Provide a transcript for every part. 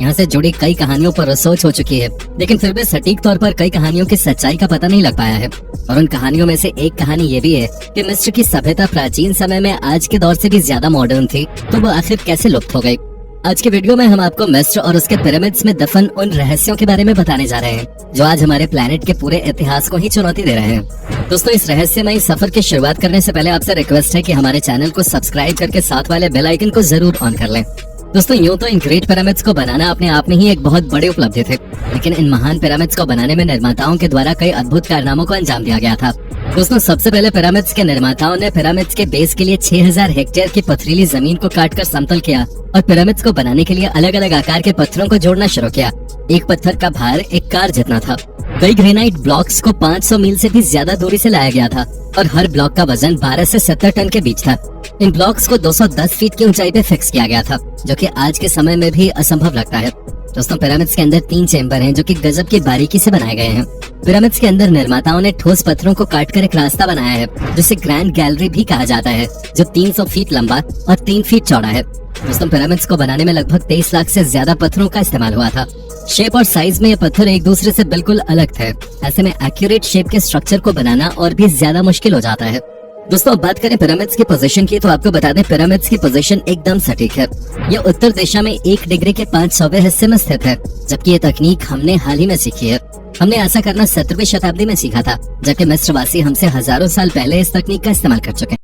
यहाँ से जुड़ी कई कहानियों पर रिसर्च हो चुकी है, लेकिन फिर भी सटीक तौर पर कई कहानियों की सच्चाई का पता नहीं लग पाया है। और उन कहानियों में से एक कहानी ये भी है कि मिस्र की सभ्यता प्राचीन समय में आज के दौर से भी ज्यादा मॉडर्न थी, तो वो आखिर कैसे लुप्त हो गई। आज के वीडियो में हम आपको मिस्र और उसके पिरामिड्स में दफन उन रहस्यों के बारे में बताने जा रहे हैं जो आज हमारे प्लेनेट के पूरे इतिहास को ही चुनौती दे रहे हैं। दोस्तों, इस रहस्यमयी सफर की शुरुआत करने से पहले आपसे रिक्वेस्ट है कि हमारे चैनल को सब्सक्राइब करके साथ वाले बेल आइकन को जरूर ऑन कर लें। दोस्तों, यूं तो इन ग्रेट पिरामिड्स को बनाना अपने आप में ही एक बहुत बड़ी उपलब्धि थे, लेकिन इन महान पिरामिड्स को बनाने में निर्माताओं के द्वारा कई अद्भुत कारनामों को अंजाम दिया गया था। दोस्तों, सबसे पहले पिरामिड्स के निर्माताओं ने पिरामिड्स के बेस के लिए 6000 हेक्टेयर की पथरीली जमीन को काटकर समतल किया और पिरामिड्स को बनाने के लिए अलग अलग आकार के पत्थरों को जोड़ना शुरू किया। एक पत्थर का भार एक कार जितना था। कई ग्रेनाइट ब्लॉक्स को 500 मील से भी ज्यादा दूरी से लाया गया था और हर ब्लॉक का वजन 12 से 70 टन के बीच था। इन ब्लॉक्स को 210 फीट की ऊंचाई पे फिक्स किया गया था, जो कि आज के समय में भी असंभव लगता है। दोस्तों, पिरामिड्स के अंदर 3 चेंबर हैं जो कि गजब की बारीकी से बनाए गए हैं। पिरामिड्स के अंदर निर्माताओं ने ठोस पत्थरों को काटकर एक रास्ता बनाया है जिसे ग्रैंड गैलरी भी कहा जाता है, जो 300 फीट लंबा और 3 फीट चौड़ा है। दोस्तों, पिरामिड्स को बनाने में लगभग 23 लाख से ज्यादा पत्थरों का इस्तेमाल हुआ था। शेप और साइज में ये पत्थर एक दूसरे से बिल्कुल अलग थे। ऐसे में एक्यूरेट शेप के स्ट्रक्चर को बनाना और भी ज्यादा मुश्किल हो जाता है। दोस्तों, अब बात करें पिरामिड्स की पोजीशन की, तो आपको बता दें पिरामिड्स की पोजीशन एकदम सटीक है। यह उत्तर दिशा में 1 डिग्री के 500वें हिस्से में स्थित है, जबकि ये तकनीक हमने हाल ही में सीखी है। हमने ऐसा करना 17वीं शताब्दी में सीखा था, जबकि मिस्रवासी हमसे हजारों साल पहले इस तकनीक का इस्तेमाल कर चुके हैं।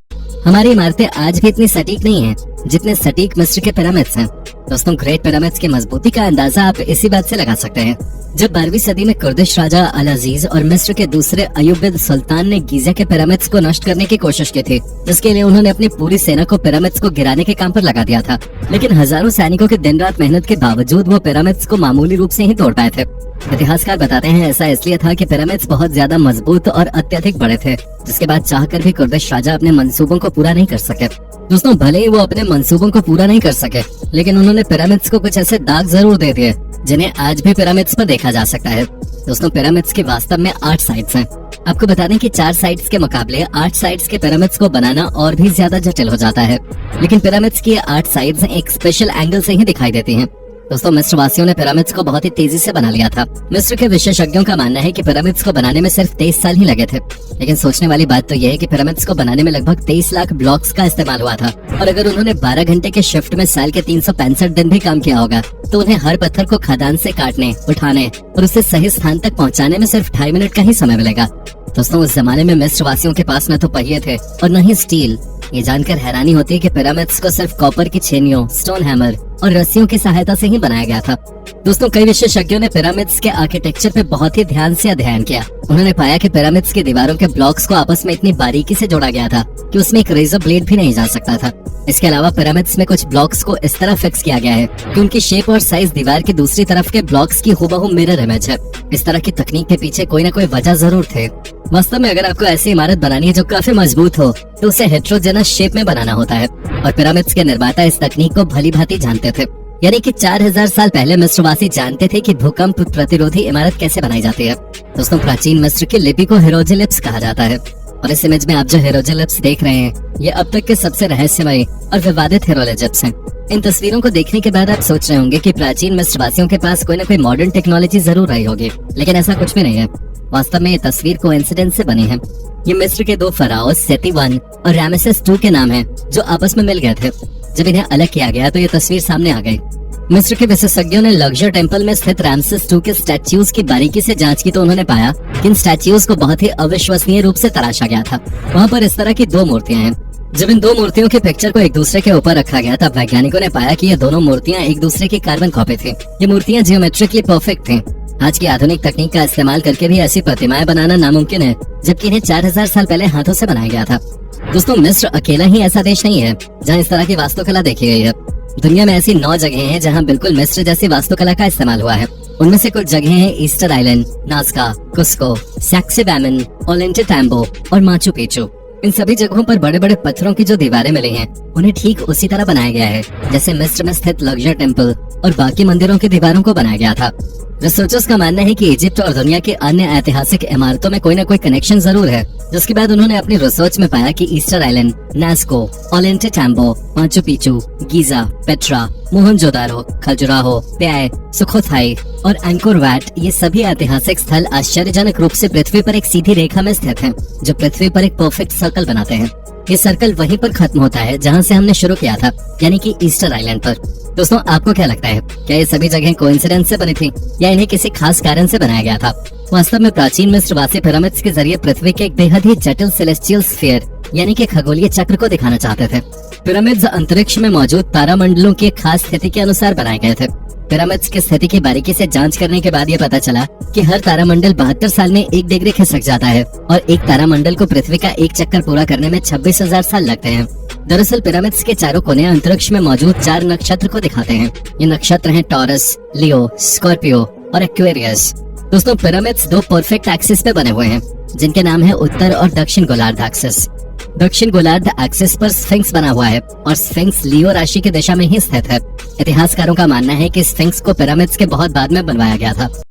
हमारी इमारतें आज भी इतनी सटीक नहीं हैं जितने सटीक मिस्र के पिरामिड्स हैं। दोस्तों, ग्रेट पिरामिड्स की मजबूती का अंदाजा आप इसी बात से लगा सकते हैं। जब 12वीं सदी में कुर्दिश राजा अल अजीज और मिस्र के दूसरे अयूबिद सुल्तान ने गीजा के पिरामिड्स को नष्ट करने की कोशिश की थी, जिसके लिए उन्होंने अपनी पूरी सेना को पिरामिड्स को गिराने के काम पर लगा दिया था। लेकिन हजारों सैनिकों के दिन रात मेहनत के बावजूद वो पिरामिड्स को मामूली रूप से ही तोड़ पाए थे। इतिहासकार बताते हैं ऐसा इसलिए था कि पिरामिड्स बहुत ज्यादा मजबूत और अत्यधिक बड़े थे, जिसके बाद चाहकर भी कुर्दिश राजा अपने मंसूबों को पूरा नहीं कर सके। दोस्तों, भले ही वो अपने मंसूबों को पूरा नहीं कर सके, लेकिन उन्होंने पिरामिड्स को कुछ ऐसे दाग जरूर दे दिए जिन्हें आज भी पिरामिड्स पर देखा जा सकता है। दोस्तों, पिरामिड्स के वास्तव में 8 साइड्स हैं। आपको बता दें कि 4 साइड्स के मुकाबले 8 साइड्स के पिरामिड्स को बनाना और भी ज्यादा जटिल हो जाता है, लेकिन पिरामिड्स की 8 साइड्स एक स्पेशल एंगल से ही दिखाई देती हैं। दोस्तों, मिस्र वासियों ने पिरामिड्स को बहुत ही तेजी से बना लिया था। मिस्र के विशेषज्ञों का मानना है कि पिरामिड्स को बनाने में सिर्फ 23 साल ही लगे थे, लेकिन सोचने वाली बात तो यह है कि पिरामिड्स को बनाने में लगभग 23 लाख ब्लॉक्स का इस्तेमाल हुआ था। और अगर उन्होंने 12 घंटे के शिफ्ट में साल के 365 दिन भी काम किया होगा, तो उन्हें हर पत्थर को खदान से काटने, उठाने और उसे सही स्थान तक पहुँचाने में सिर्फ 2.5 मिनट का ही समय मिलेगा। दोस्तों, उस जमाने में मिस्र वासियों के पास न तो पहिए थे और न ही स्टील। ये जानकर हैरानी होती है कि पिरामिड्स को सिर्फ कॉपर की छेनियों, स्टोन हैमर और रस्सियों की सहायता से ही बनाया गया था। दोस्तों, कई विशेषज्ञों ने पिरामिड्स के आर्किटेक्चर पे बहुत ही ध्यान से अध्ययन किया। उन्होंने पाया कि पिरामिड्स की दीवारों के ब्लॉक्स को आपस में इतनी बारीकी से जोड़ा गया था कि उसमें एक रेजर ब्लेड भी नहीं जा सकता था। इसके अलावा पिरामिड्स में कुछ ब्लॉक्स को इस तरह फिक्स किया गया है कि उनकी शेप और साइज दीवार की दूसरी तरफ के ब्लॉक्स की हुबहू मिरर इमेज है। इस तरह की तकनीक के पीछे कोई न कोई वजह जरूर थे। वास्तव में अगर आपको ऐसी इमारत बनानी है जो काफी मजबूत हो, तो उसे हेट्रोजेनस शेप में बनाना होता है, और पिरामिड्स के निर्माता इस तकनीक को भली भांति जानते थे। यानी कि 4000 साल पहले मिस्रवासी जानते थे कि भूकंप प्रतिरोधी इमारत कैसे बनाई जाती है। दोस्तों, प्राचीन मिस्र की लिपि को हिरोग्लिफ्स कहा जाता है, और इस इमेज में आप जो हिरोग्लिफ्स देख रहे हैं, ये अब तक के सबसे रहस्यमयी और विवादित हिरोग्लिफ्स हैं। इन तस्वीरों को देखने के बाद आप सोच रहे होंगे कि प्राचीन मिस्रवासियों के पास कोई न कोई मॉडर्न टेक्नोलॉजी जरूर रही होगी, लेकिन ऐसा कुछ भी नहीं है। वास्तव में ये तस्वीर कोइंसिडेंस से बनी है। ये मिस्र के 2 फराओ सेती 1 और रामेसेस 2 के नाम हैं, जो आपस में मिल गए थे। जब इन्हें अलग किया गया तो ये तस्वीर सामने आ गई। मिस्र के विशेषज्ञों ने लक्जर टेम्पल में स्थित रामसेस 2 के स्टैच्यूज की बारीकी से जांच की, तो उन्होंने पाया कि इन स्टैच्यूज को बहुत ही अविश्वसनीय रूप से तराशा गया था। वहाँ पर इस तरह की 2 मूर्तियां हैं। जब इन 2 मूर्तियों के पिक्चर को एक दूसरे के ऊपर रखा गया, तब वैज्ञानिकों ने पाया कि ये दोनों मूर्तियां एक दूसरे की कार्बन कॉपी थी। ये मूर्तियां जियोमेट्रिकली परफेक्ट थी। आज की आधुनिक तकनीक का इस्तेमाल करके भी ऐसी प्रतिमाएं बनाना नामुमकिन है, जबकि इन्हें 4000 साल पहले हाथों से बनाया गया था। दोस्तों, मिस्र अकेला ही ऐसा देश नहीं है जहाँ इस तरह की वास्तुकला देखी गई है। दुनिया में ऐसी 9 जगह हैं जहाँ बिल्कुल मिस्र जैसी वास्तुकला का इस्तेमाल हुआ है। उनमें से कुछ जगह हैं ईस्टर आइलैंड, नास्का, कुस्को, सैक्सिबैमन, ओलिंटेटाम्बो और माचू पिच्चू। इन सभी जगहों पर बड़े बड़े पत्थरों की जो दीवारें मिली हैं, उन्हें ठीक उसी तरह बनाया गया है जैसे मिस्र में स्थित लक्जर टेम्पल और बाकी मंदिरों की दीवारों को बनाया गया था। रिसर्चर्स का मानना है कि इजिप्ट और दुनिया के अन्य ऐतिहासिक इमारतों में कोई न कोई कनेक्शन जरूर है। जिसके बाद उन्होंने अपनी रिसर्च में पाया कि Easter Island, Nazca, Ollantaytambo, Machu Picchu, Giza, Petra, Mohenjodaro, Khajuraho, Pyay, Sukhothai और एंकोर वैट ये सभी ऐतिहासिक स्थल आश्चर्यजनक रूप से पृथ्वी पर एक सीधी रेखा में स्थित हैं, जो पृथ्वी पर एक परफेक्ट सर्कल बनाते हैं। ये सर्कल वहीं पर खत्म होता है जहां से हमने शुरू किया था, यानी कि ईस्टर आइलैंड पर। दोस्तों, आपको क्या लगता है, क्या ये सभी जगह कोइंसिडेंस से बनी थी या इन्हें किसी खास कारण से बनाया गया था? वास्तव में प्राचीन मिस्रवासी पिरामिड्स के जरिए पृथ्वी के एक बेहद ही जटिल सेलेस्टियल स्फीयर यानी कि खगोलीय चक्र को दिखाना चाहते थे। पिरामिड्स अंतरिक्ष में मौजूद तारामंडलों की एक खास स्थिति के अनुसार बनाए गए थे। पिरामिड्स की स्थिति की बारीकी से जांच करने के बाद ये पता चला कि हर तारामंडल 72 साल में 1 डिग्री खिसक जाता है और एक तारामंडल को पृथ्वी का एक चक्कर पूरा करने में 26,000 साल लगते हैं। दरअसल पिरामिड्स के चारों कोने अंतरिक्ष में मौजूद 4 नक्षत्र को दिखाते हैं। ये नक्षत्र हैं टॉरस, लियो, स्कॉर्पियो और एक्वेरियस। दोस्तों, पिरामिड्स 2 परफेक्ट एक्सिस पे बने हुए हैं, जिनके नाम है उत्तर और दक्षिण गोलार्ध एक्सिस। दक्षिण गोलार्ध एक्सिस पर स्फिंक्स बना हुआ है और स्फिंक्स लियो राशि की दिशा में ही स्थित है। इतिहासकारों का मानना है कि स्फिंक्स को पिरामिड्स के बहुत बाद में बनवाया गया था।